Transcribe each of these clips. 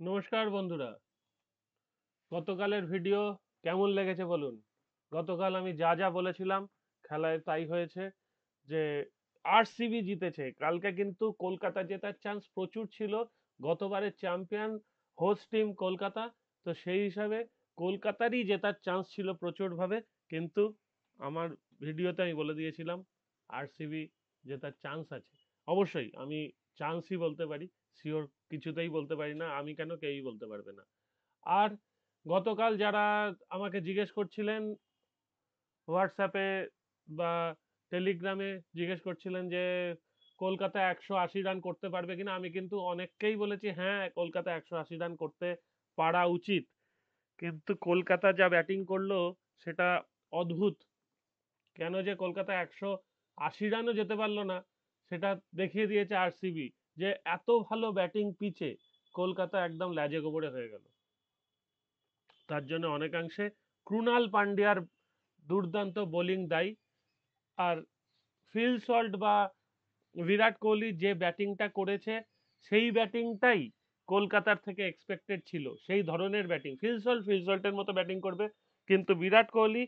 নমস্কার বন্ধুরা। গতকালের ভিডিও কেমন লেগেছে বলুন। গতকাল আমি যা যা বলেছিলাম খেলায় তাই হয়েছে। যে আরসিবি জিতেছে। কালকে কিন্তু কলকাতা জেতার চান্স প্রচুর ছিল। গতবারের চ্যাম্পিয়ন হোস্ট টিম কলকাতা। তো সেই হিসাবে কলকাতারই জেতার চান্স ছিল প্রচুরভাবে। কিন্তু আমার ভিডিওতে আমি বলে দিয়েছিলাম আরসিবি জেতার চান্স আছে। অবশ্যই আমি চান্সই বলতে পারি, শিওর কিছুতেই বলতে পারি না। আমি কেন, কেউই বলতে পারবে না। আর গতকাল যারা আমাকে জিজ্ঞেস করছিলেন হোয়াটসঅ্যাপে বা টেলিগ্রামে, জিজ্ঞেস করছিলেন যে কলকাতা 180 রান করতে পারবে কিনা, আমি কিন্তু অনেককেই বলেছি হ্যাঁ কলকাতা 180 রান করতে পারা উচিত। কিন্তু কলকাতা যা ব্যাটিং করলো সেটা অদ্ভুত। কেন যে কলকাতা 180 রানও যেতে পারলো না সেটা দেখিয়ে দিয়েছে আরসিবি। যে এত ভালো ব্যাটিং পিচে কলকাতা একদম ল্যাজে গোবরে হয়ে গেল। তার জন্য অনেকাংশে ক্রুনাল পান্ডিয়ার দুর্দান্ত বোলিং দায়ী। আর ফিল সল্ট বা বিরাট কোহলি যে ব্যাটিংটা করেছে সেই ব্যাটিংটাই কলকাতার থেকে এক্সপেক্টেড ছিল। সেই ধরনের ব্যাটিং ফিল সল্টের মতো ব্যাটিং করবে। কিন্তু বিরাট কোহলি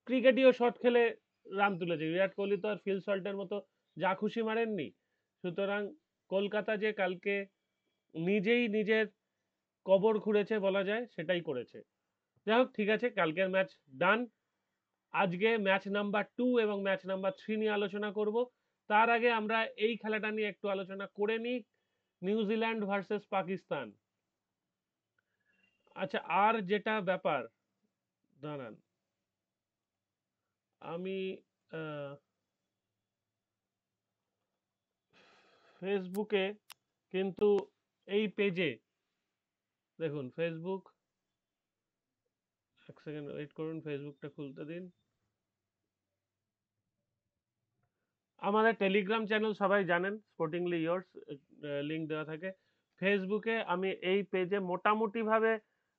ক্রিকেটীয় শট খেলে রান তুলেছে। বিরাট কোহলি তো আর ফিল সল্টের মতো যা খুশি মারেননি। সুতরাং কলকাতা যে কালকে নিজেই নিজের কবর খুঁড়েছে বলা যায়, সেটাই করেছে। যাই হোক, ঠিক আছে, কালকের ম্যাচ ডান। আজকে ম্যাচ নাম্বার 2 এবং ম্যাচ নাম্বার 3 নিয়ে আলোচনা করব। তার আগে আমরা এই খেলাটা নিয়ে একটু আলোচনা করে নিই, নিউজিল্যান্ড ভার্সেস পাকিস্তান। আচ্ছা, আর যেটা ব্যাপার, দাঁড়ান আমি ফেসবুকে কিন্তু এই পেজে দেখুন, ফেসবুক, এক সেকেন্ড ওয়েট করুন, ফেসবুকটা খুলতে দিন। আমাদের টেলিগ্রাম চ্যানেল সবাই জানেন, স্পোর্টিংলি ইয়ার্স, লিঙ্ক দেওয়া থাকে। ফেসবুকে আমি এই পেজে মোটামুটি ভাবে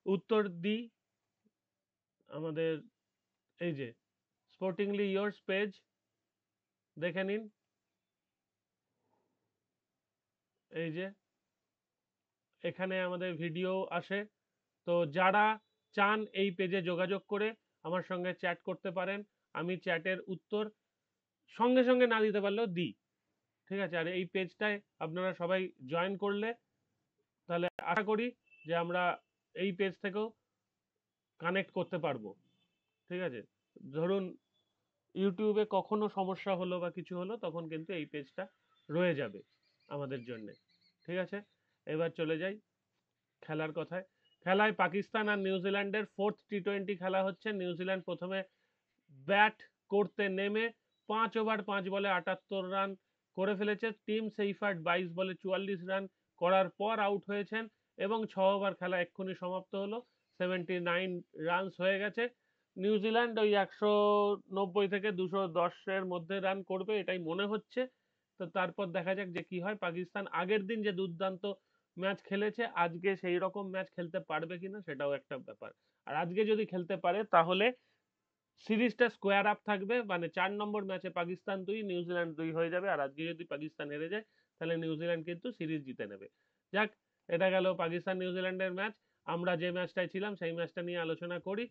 উত্তর দিই। আমাদের এই যে স্পোর্টিংলি ইয়ার্স পেজ দেখে নিন। এই যে এখানে আমাদের ভিডিও আসে। তো যারা চান এই পেজে যোগাযোগ করে আমার সঙ্গে চ্যাট করতে পারেন। আমি চ্যাটের উত্তর সঙ্গে সঙ্গে না দিতে পারলেও দিই। ঠিক আছে। আর এই পেজটায় আপনারা সবাই জয়েন করলে তাহলে আশা করি যে আমরা এই পেজ থেকেও কানেক্ট করতে পারবো। ঠিক আছে। ধরুন ইউটিউবে কখনো সমস্যা হলো বা কিছু হলো, তখন কিন্তু এই পেজটা রয়ে যাবে আমাদের জন্যে। ঠিক আছে। এবার চলে যাই খেলার কথায়। খেলায় পাকিস্তান আর নিউজিল্যান্ডের ফোর্থ টি-20 খেলা হচ্ছে। নিউজিল্যান্ড প্রথমে ব্যাট করতে নেমে 5 ওভার 5 বলে 78 রান করে ফেলেছে। টিম সেইফার্ট 22 বলে 44 রান করার পর আউট হয়েছেন এবং 6 ওভার খেলা এক্ষুনি সমাপ্ত হলো। 79 রানস হয়ে গেছে। নিউজিল্যান্ড ওই 190 থেকে 210-এর মধ্যে রান করবে এটাই মনে হচ্ছে। তো তারপর দেখা যাক যে কি হয়। পাকিস্তান আগের দিন যে দুর্দান্ত ম্যাচ খেলেছে, আজকে সেই রকম ম্যাচ খেলতে পারবে কিনা সেটাও একটা ব্যাপার। আর আজকে যদি খেলতে পারে তাহলে সিরিজটা স্কোয়ার আপ থাকবে, মানে 4 নম্বর ম্যাচে পাকিস্তান 2 নিউজিল্যান্ড 2 হয়ে যাবে। আর আজকে যদি পাকিস্তান হেরে যায় তাহলে নিউজিল্যান্ড কিন্তু সিরিজ জিতে নেবে। যাক, এটা গেল পাকিস্তান নিউজিল্যান্ডের ম্যাচ। আমরা যে ম্যাচটায় ছিলাম সেই ম্যাচটা নিয়ে আলোচনা করি।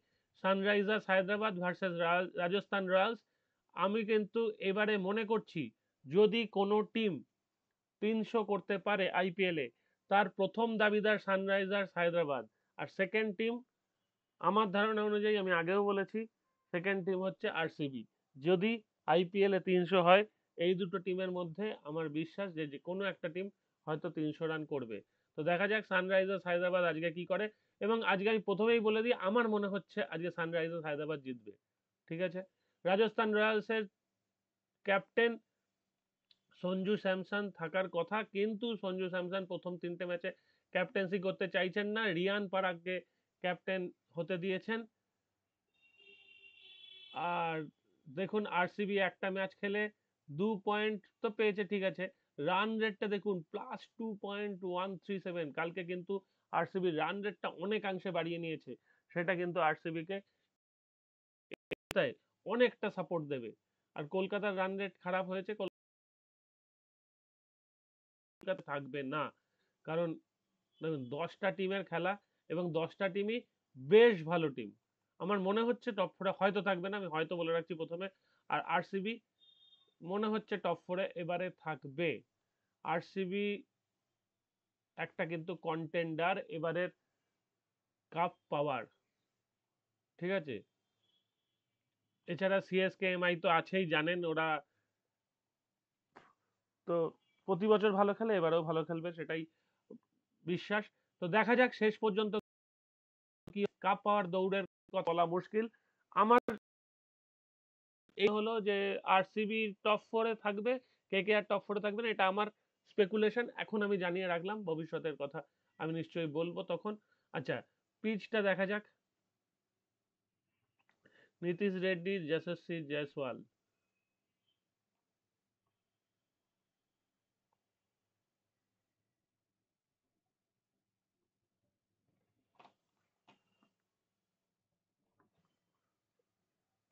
Sunrisers Hyderabad versus Rajasthan Royals. আমি কিন্তু এবারে মনে করছি যদি কোনো টিম 300 করতে পারে আইপিএলে, তার প্রথম দাবিদার সানরাইজার্স হায়দ্রাবাদ। আর সেকেন্ড টিম, আমার ধারণা অনুযায়ী, আমি আগেও বলেছি, সেকেন্ড টিম হচ্ছে আরসিবি। যদি আইপিএলে 300 হয়, এই দুটো টিমের মধ্যে আমার বিশ্বাস যে যে কোনো একটা টিম হয়তো 300 রান করবে। তো দেখা যাক সানরাইজার্স হায়দ্রাবাদ আজকে কি করে। এবং আজকে আমি প্রথমেই বলে দিই, আমার মনে হচ্ছে আজকে সানরাইজার্স হায়দ্রাবাদ জিতবে। ঠিক আছে। রাজস্থান রয়্যালসের ক্যাপ্টেন সঞ্জু স্যামসন থাকার কথা, কিন্তু সঞ্জু স্যামসন প্রথম 3টে ম্যাচে ক্যাপ্টেন্সি করতে চাইছেন না, রিয়ান পারাগকে ক্যাপ্টেন হতে দিয়েছেন। আর দেখুন আরসিবি একটা ম্যাচ খেলে 2 পয়েন্ট তো পেয়েছে, ঠিক আছে। রান রেটটা দেখুন +2.137। কালকে কিন্তু আরসিবি রান রেটটা অনেকাংশে বাড়িয়ে নিয়েছে। সেটা কিন্তু আরসিবি কে অনেকটা সাপোর্ট দেবে। আর কলকাতার রান রেট খারাপ হয়েছে, কলকাতা থাকবে না। কারণ দেখুন 10টা টিমের খেলা এবং 10টা টিমই বেশ ভালো টিম। আমার মনে হচ্ছে টপ 4-এ হয়তো থাকবে না, আমি হয়তো বলে রাখছি প্রথমে। আর আরসিবি মনে হচ্ছে টপ 4-এ এবারে থাকবে। আরসিবি একটা কিন্তু কন্টেন্ডার এবারের কাপ পাওয়ার, ঠিক আছে? এছাড়া সিএসকে এমআই তো আছেই, জানেন ওরা তো প্রতি বছর ভালো খেলে, এবারেও ভালো খেলবে সেটাই বিশ্বাস। তো দেখা যাক শেষ পর্যন্ত কি কাপ পাওয়ার দৌড়ের কথা বলা মুশকিল। আমার এই হলো যে আরসিবি টপ 4-এ থাকবে, কেকেআর টপ 4-এ থাকবে না, এটা আমার স্পেকুলেশন। এখন আমি জানিয়ে রাখলাম, ভবিষ্যতের কথা আমি নিশ্চয়ই বলবো তখন। আচ্ছা, পিচটা দেখা যাক। নীতিশ রেড্ডি, যশস্বী জয়সওয়াল।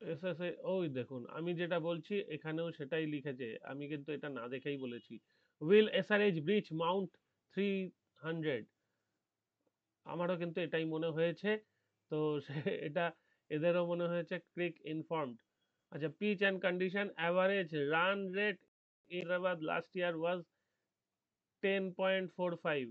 এসএসএ ওই দেখুন, আমি যেটা বলছি এখানেও সেটাই লিখেছে, আমি কিন্তু এটা না দেখেই বলেছি। উইল এসআরএইচ ব্রিচ মাউন্ট 300, আমারও কিন্তু এটাই মনে হয়েছে। তো এটা এদেরও মনে হয়েছে। Cric informed. আচ্ছা, pitch and condition average run rate in Hyderabad last year was 10.45,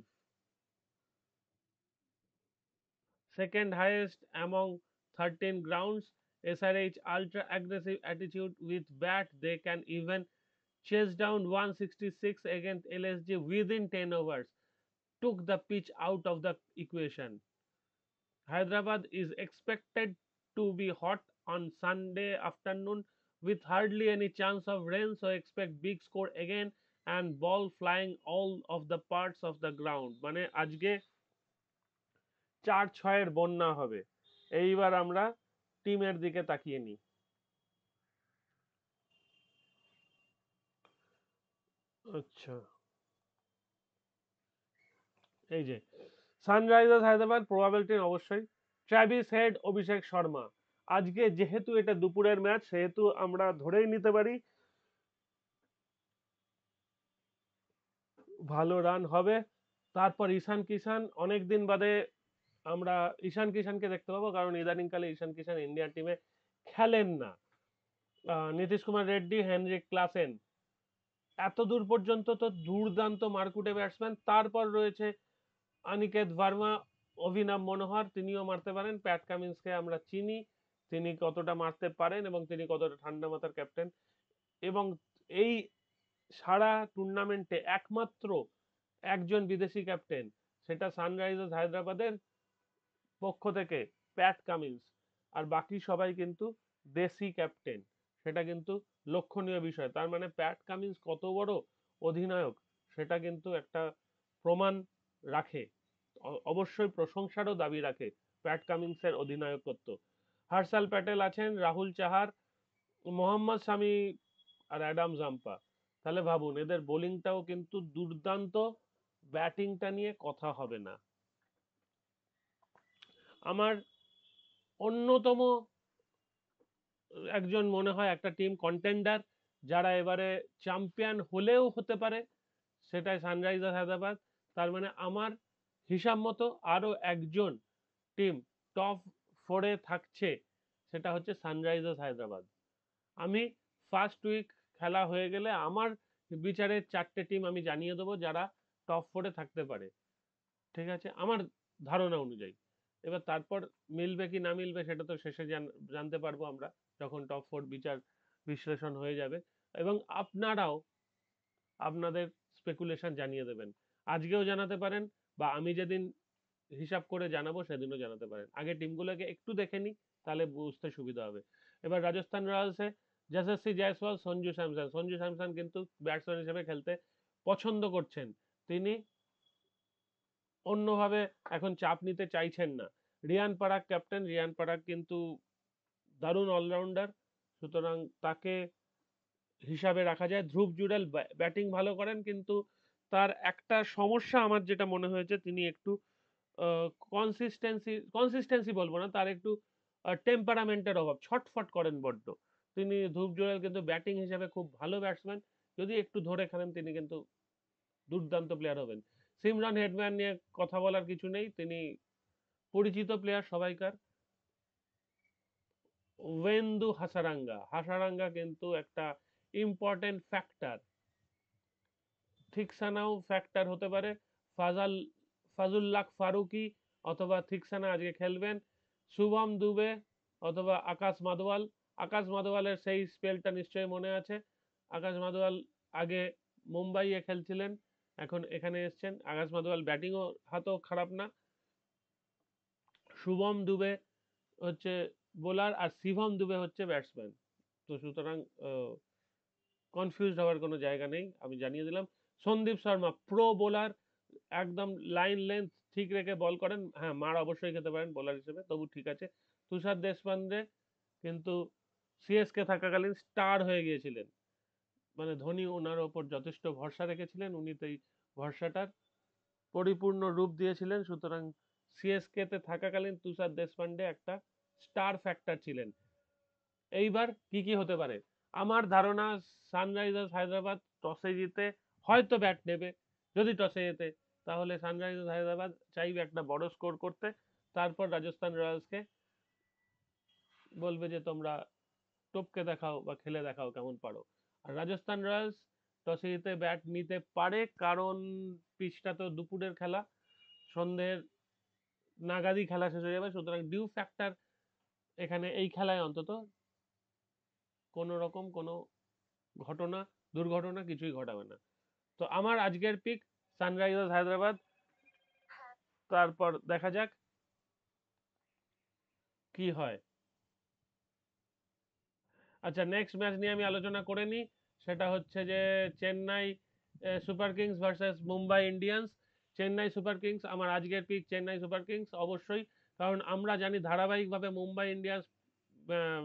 second highest among 13 grounds. SRH ultra aggressive attitude with bat, they can even chase down 166 against LSG within 10 overs, took the pitch out of the equation. Hyderabad is expected to be hot on Sunday afternoon with hardly any chance of rain, so expect big score again and ball flying all of the parts of the ground. মানে আজকে 4-6-এর বন্যা হবে। এইবার আমরা টিমের দিকে তাকিয়ে নিই। আচ্ছা, এই যে সানরাইজার্স হায়দ্রাবাদ প্রবাবিলিটি অবশ্যই ট্র্যাভিস হেড, অভিষেক শর্মা। আজকে যেহেতু এটা দুপুরের ম্যাচ, সেহেতু আমরা ধরেই নিতে পারি ভালো রান হবে। তারপর ঈশান কিষান, অনেকদিন বাদে আমরা ঈশান কিষানকে দেখতে পাবো, কারণ ইদানিংকালে ঈশান কিষান ইন্ডিয়া টিমে খেলেন না। নীতিশ কুমার রেড্ডি, হেনরিক ক্লাসেন, এত দূর পর্যন্ত তো দুর্দান্ত মারকুটে ব্যাটসম্যান। তারপর রয়েছে অনিকেত ভার্মা, অভিনব মনোহর, তিনিও মারতে পারেন। প্যাট কামিন্সকে আমরা চিনি, তিনি কতটা মারতে পারেন এবং তিনি কতটা ঠান্ডা মাথার ক্যাপ্টেন। এবং এই সারা টুর্নামেন্টে একমাত্র একজন বিদেশি ক্যাপ্টেন, সেটা সানরাইজার্স হায়দ্রাবাদের পক্ষ থেকে প্যাট কামিন্স, আর বাকি সবাই কিন্তু দেশি ক্যাপ্টেন। সেটা কিন্তু লক্ষণীয় বিষয়। তার মানে প্যাট কামিন্স কত বড় অধিনায়ক সেটা কিন্তু একটা প্রমাণ রাখে, অবশ্যই প্রশংসারও দাবি রাখে প্যাট কামিন্সের অধিনায়কত্ব। হর্ষাল প্যাটেল আছেন, রাহুল চাহার, মোহাম্মদ শামি আর অ্যাডাম জাম্পা। তাহলে ভাবুন, এদের বোলিংটাও কিন্তু দুর্দান্ত, ব্যাটিংটা নিয়ে কথা হবে না। আমার অন্যতম একজন মনে হয় একটা টিম কন্টেন্ডার, যারা এবারে চ্যাম্পিয়ন হলেও হতে পারে, সেটাই সানরাইজার্স হায়দ্রাবাদ। তার মানে আমার হিসাব মতো আরো একজন টিম টপ 4-এ থাকছে, সেটা হচ্ছে সানরাইজার্স হায়দ্রাবাদ। আমি ফার্স্ট উইক খেলা হয়ে গেলে আমার বিচারে 4টে টিম আমি জানিয়ে দেবো যারা টপ 4-এ থাকতে পারে, ঠিক আছে, আমার ধারণা অনুযায়ী। এবার তারপর মিলবে কি না মিলবে সেটা তো শেষে জানতে পারবো আমরা, যখন টপ 4 বিচার বিশ্লেষণ হয়ে যাবে। এবং আপনারাও আপনাদের স্পেকুলেশন জানিয়ে দেবেন, আজকেও জানাতে পারেন, বা আমি যেদিন হিসাব করে জানাবো সেদিনও জানাতে পারেন। আগে টিমগুলোকে একটু দেখে নিই, তাহলে বুঝতে সুবিধা হবে। এবার রাজস্থান রয়্যালসে যশস্বী জয়সওয়াল, সঞ্জু স্যামসন। সঞ্জু স্যামসন কিন্তু ব্যাটসম্যান হিসেবে খেলতে পছন্দ করছেন, তিনি অন্যভাবে এখন চাপ নিতে চাইছেন না। রিয়ান পরাগ ক্যাপ্টেন, রিয়ান পরাগ কিন্তু দারুণ অলরাউন্ডার, সুতরাং তাকে হিসাবে রাখা যায়। ধ্রুব জুড়েল ব্যাটিং ভালো করেন, কিন্তু তার একটা সমস্যা আমার যেটা মনে হয়েছে, তিনি একটু কনসিস্টেন্সি বলবো না, তার একটু টেম্পারামেন্টের অভাব, ছটফট করেন বড্ড তিনি। ধ্রুব জুড়েল কিন্তু ব্যাটিং হিসেবে খুব ভালো ব্যাটসম্যান, যদি একটু ধরে খেলেন তিনি কিন্তু দুর্দান্ত প্লেয়ার হবেন। সিমরন হেটম্যান নিয়ে কথা বলার কিছু নেই, তিনি পরিচিত প্লেয়ার সবাইকার। ওয়েন্দু হাসারাঙ্গা কিন্তু একটা ইম্পর্টেন্ট ফ্যাক্টর। থিকসানাও ফ্যাক্টর হতে পারে। ফাজুল্লাহ ফারুকি অথবা থিকসানা আজকে খেলবেন। শুভম দুবে অথবা আকাশ মাদওয়ালের সেই স্পেলটা নিশ্চয়ই মনে আছে। আকাশ মাদওয়াল আগে মুম্বাইয়ে খেলছিলেন, এখন এখানে এসছেন। আকাশ মাদওয়াল ব্যাটিংও হাতও খারাপ না। শুভম দুবে হচ্ছে বোলার আর শিভম দুবে হচ্ছে ব্যাটসম্যান। তো সুতরাং কনফিউজ হওয়ার কোনো জায়গা নেই, আমি জানিয়ে দিলাম। সন্দীপ শর্মা প্রো বোলার, একদম লাইন লেন্থ ঠিক রেখে বল করেন। হ্যাঁ, মার অবশ্যই খেতে পারেন বোলার হিসেবে, তবু ঠিক আছে। তুষার দেশপান্ডে কিন্তু সিএসকে থাকাকালীন স্টার হয়ে গিয়েছিলেন, মানে ধোনি ওনার ওপর যথেষ্ট ভরসা রেখেছিলেন, উনি তো এই ভরসাটার পরিপূর্ণ রূপ দিয়েছিলেন। সুতরাং সিএসকে তে থাকাকালীন তুষার দেশপান্ডে একটা স্টার ফ্যাক্টর ছিলেন। এইবার কি কি হতে পারে? আমার ধারণা সানরাইজার্স হায়দ্রাবাদ টসে জিতে হয়তো ব্যাট নেবে। যদি টসে জেতে তাহলে সানরাইজার্স হায়দ্রাবাদ চাইবে একটা বড় স্কোর করতে, তারপর রাজস্থান রয়্যালসকে বলবে যে তোমরা টপকে দেখাও বা খেলে দেখাও কেমন পারো। আর রাজস্থান রয়্যালস টসে জিতে ব্যাট নিতে পারে, কারণ পিচটা তো দুপুরের খেলা, সন্ধ্যের নাগাদই খেলা শেষ হয়ে যাবে। সুতরাং ডিউ ফ্যাক্টর এখানে এই খেলায় অন্তত কোনো রকম কোনো ঘটনা দুর্ঘটনা কিছুই ঘটাবে না। তো আমার আজকের পিক সানরাইজার্স হায়দ্রাবাদ, তারপর দেখা যাক কি হয়। আচ্ছা, নেক্সট ম্যাচ নিয়ে আমি আলোচনা করে নিই। সেটা হচ্ছে যে Chennai Super Kings versus Mumbai Indians. Chennai Super Kings, আমার আজকের পিক চেন্নাই সুপার কিংস অবশ্যই। কারণ আমরা জানি ধারাবাহিকভাবে মুম্বাই ইন্ডিয়ান্স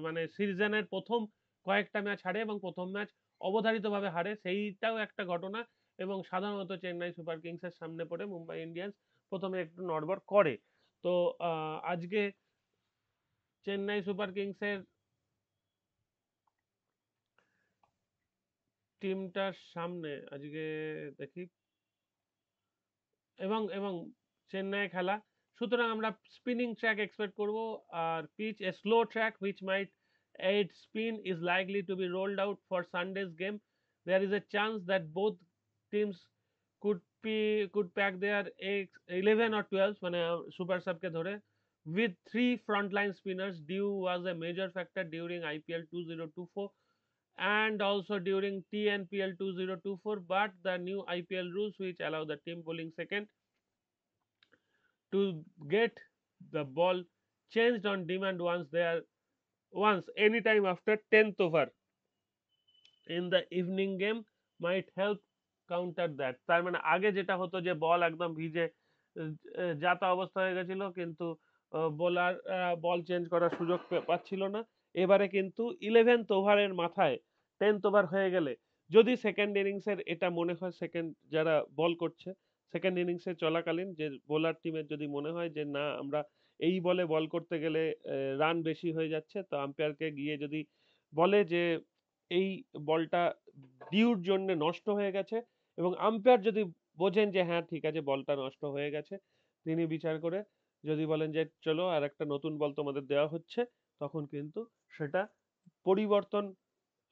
মানে সিজনের প্রথম কয়েকটা ম্যাচ হারে এবং প্রথম ম্যাচ অবধারিতভাবে হারে, সেইটাও একটা ঘটনা। এবং সাধারণত চেন্নাই সুপার কিংসের সামনে পড়ে মুম্বাই ইন্ডিয়ান্স প্রথমে একটু নড়বড় করে। তো আজকে চেন্নাই সুপার কিংসের টিমটার সামনে আজকে দেখি, এবং এবং চেন্নাই খেলা, সুতরাং আমরা স্পিনিং ট্র্যাক এক্সপেক্ট করব। আর পিচ এ slow track which might aid spin is likely to be rolled out for Sunday's game. There is a chance that both teams could pack their 11 or 12 মানে সুপার সাবকে ধরে with three frontline spinners. Dew was a major factor during IPL 2024 and also during TNPL 2024, but the new IPL rules which allow the team bowling second to get the ball changed on demand once anytime after 10th over in the evening game might help counter that. তার মানে আগে যেটা হতো যে বল একদম ভিজে যাতা অবস্থা হয়ে গেছিল, কিন্তু বোলার বল চেঞ্জ করার সুযোগ পাচ্ছিল না। এবারে কিন্তু 11th ওভারের মাথায় 10th ওভার হয়ে গেলে যদি সেকেন্ড ইনিংসের এটা মনে হয়, সেকেন্ড যারা বল করছে সেকেন্ড ইনিংসে চলাকালীন যে বোলার টিমের যদি মনে হয় যে না আমরা এই বলে বল করতে গেলে রান বেশি হয়ে যাচ্ছে, তো আম্পায়ারকে গিয়ে যদি বলে যে এই বলটা ডিউর জন্য নষ্ট হয়ে গেছে, এবং আম্পায়ার যদি বোঝেন যে হ্যাঁ ঠিক আছে বলটা নষ্ট হয়ে গেছে, তিনি বিচার করে যদি বলেন যে চলো আর একটা নতুন বল তোমাদের দেওয়া হচ্ছে, তখন কিন্তু সেটা পরিবর্তন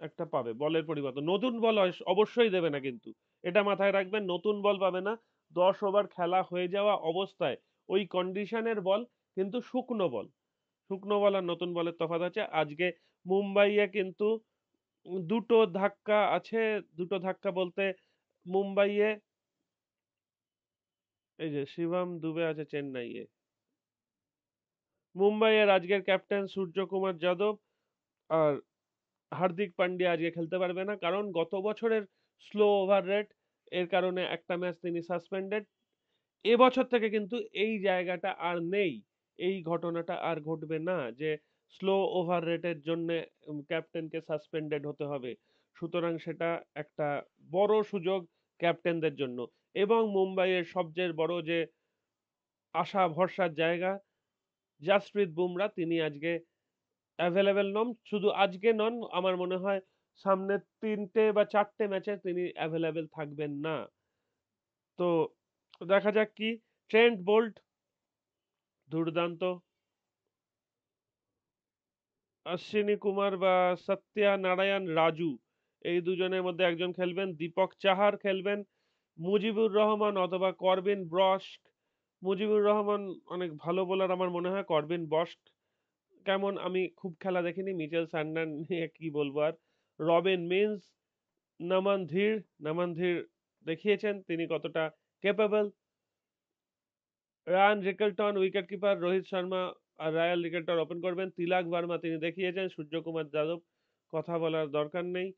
একটা পাবে, বলের পরিবর্তন। নতুন বল অবশ্যই দেবে না, কিন্তু এটা মাথায় রাখবেন, নতুন বল পাবে না। 10 ওভার খেলা হয়ে যাওয়া অবস্থায় ওই কন্ডিশনের বল কিন্তু শুকনো বল আর নতুন বলের তফাৎ আছে। আজকে মুম্বাইয়ে কিন্তু দুটো ধাক্কা আছে, দুটো ধাক্কা বলতে মুম্বাইয়ে এই যে শিবম দুবে আছে চেন্নাইয়ে। মুম্বাইয়ের আজকের ক্যাপ্টেন সূর্যকুমার যাদব আর হার্দিক পান্ডিয়া আজকে খেলতে পারবে না, কারণ গত বছরের স্লো ওভার রেট এর কারণে একটা ম্যাচ তিনি সাসপেন্ডেড। এবছর থেকে কিন্তু এই জায়গাটা আর নেই, এই ঘটনাটা আর ঘটবে না যে স্লো ওভার রেটের জন্য ক্যাপ্টেনকে সাসপেন্ডেড হতে হবে। সুতরাং সেটা একটা বড় সুযোগ ক্যাপ্টেনদের জন্য। এবং মুম্বাইয়ের সবচেয়ে বড় যে আশা ভরসার জায়গা জাসপ্রীত বুমরা, তিনি আজকে অ্যাভেলেবেল নন। শুধু আজকে নন, আমার মনে হয় সামনের 3টে বা 4টে ম্যাচে তিনি অ্যাভেলেবেল থাকবেন না। তো দেখা যাক কি। ট্রেন্ট বোল্ট দুর্দান্ত, অশ্বিনী কুমার বা সত্যা নারায়ণ রাজু এই দুজনের মধ্যে একজন খেলবেন। দীপক চাহার খেলবেন, মুজিবুর রহমান অথবা করবিন ব্রস্ক। মুজিবুর রহমান অনেক ভালো বোলার আমার মনে হয়। করবিন বস্ক কেমন আমি খুব খেলা দেখিনি। মিচেল স্যান্টনার নিয়ে কি বলবো আর। রবিন মিন্স, নমন ধীর। নমন ধীর দেখিয়েছেন তিনি কতটা capable. Ryan Rickelton wicket keeper, Rohit Sharma আর রায়ান রিকেলটন ওপেন করবেন। তিলক ভার্মা তিনি দেখিয়েছেন, সূর্যকুমার যাদব কথা বলার দরকার নেই।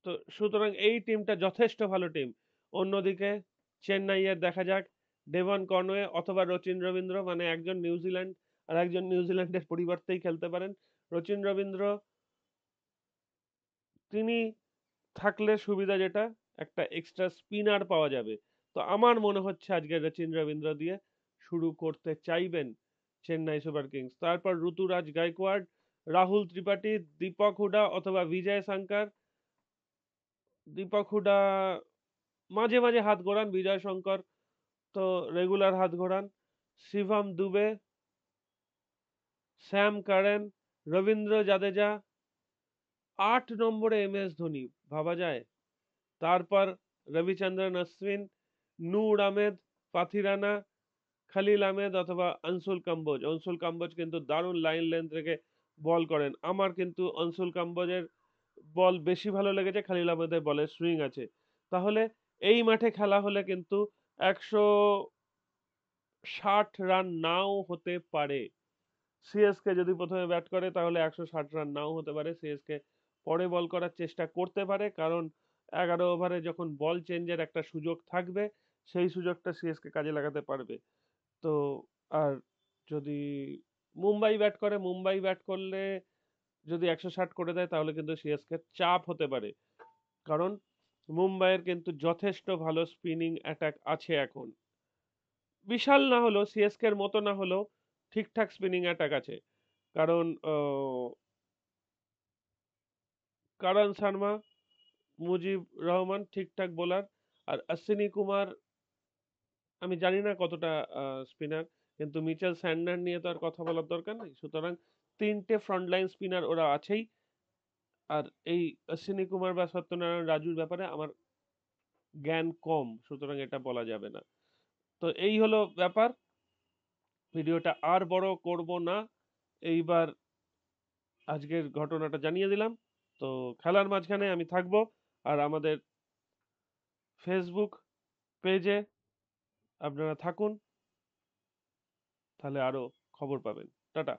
তো সুতরাং এই টিমটা যথেষ্ট ভালো টিম। অন্যদিকে চেন্নাইয়ের দেখা যাক ডেভন কনওয়ে অথবা রচিন রবীন্দ্র, মানে একজন নিউজিল্যান্ড আর একজন নিউজিল্যান্ডের পরিবর্তেই খেলতে পারেন। রচিন রবীন্দ্র তিনি থাকলে সুবিধা যেটা, একটা এক্সট্রা স্পিনার পাওয়া যাবে। তো আমার মনে হচ্ছে আজকে রচিন রবীন্দ্র দিয়ে শুরু করতে চাইবেন চেন্নাই সুপার কিংস। তারপর ঋতুরাজ গায়কোয়াড়, রাহুল ত্রিপাঠী, দীপক হুডা অথবা বিজয় শঙ্কর। দীপক হুডা মাঝে মাঝে হাত ঘোরান, বিজয় শঙ্কর তো রেগুলার হাত ঘোরান। শিবম দুবে, স্যাম কারেন, রবীন্দ্র জাদেজা, 8 নম্বরে MS ধোনি, ভাবা যায়। তারপর রবিচন্দ্রন অশ্বিন, নূর আহমেদ, পাথিরানা, খালিল আহমেদ অথবা আনসুল কাম্বোজ। আনসুল কাম্বোজ কিন্তু দারুণ লাইন লেন্থ রেখে বল করেন। আমার কিন্তু আনসুল কাম্বোজের বল বেশি ভালো লেগেছে, খালিল আহমেদের বলের সুইং আছে। তাহলে এই মাঠে খেলা হলে কিন্তু 160 রান নাও হতে পারে। সিএসকে যদি প্রথমে ব্যাট করে তাহলে 160 রান নাও হতে পারে। সিএসকে পরে বল করার চেষ্টা করতে পারে, কারণ 11 ওভারে যখন বল চেঞ্জের একটা সুযোগ থাকবে, সেই সুযোগটা সিএসকে কাজে লাগাতে পারবে। তো আর যদি মুম্বাই ব্যাট করে, মুম্বাই ব্যাট করলে যদি 160 করে দেয় তাহলে কিন্তু সিএসকে চাপ হতে পারে, কারণ মুম্বাইয়ের কিন্তু যথেষ্ট ভালো স্পিনিং অ্যাটাক আছে এখন। বিশাল না হলেও, সিএসকে এর মতো না হলেও ঠিকঠাক স্পিনিং অ্যাটাক আছে। কারণ কারণ শর্মা, মুজিব রহমান ঠিকঠাক বোলার। আর অশ্বিনী কুমার আমি জানি না কতটা স্পিনার, কিন্তু মিচেল স্যান্টনার নিয়ে তো আর কথা বলার দরকার নেই। সুতরাং 3টে ফ্রন্টলাইন স্পিনার ওরা আছেই। আর এই অশ্বিনী কুমার বা সত্যনারায়ণ রাজুর ব্যাপারে আমার জ্ঞান কম, সুতরাং এটা বলা যাবে না। তো এই হলো ব্যাপার। ভিডিওটা আর বড় করব না, এইবার আজকের ঘটনাটা জানিয়ে দিলাম। তো খেলার মাঝখানে আমি থাকবো, আর আমাদের ফেসবুক পেজে আপনারা থাকুন, তাহলে আরো খবর পাবেন। টাটা।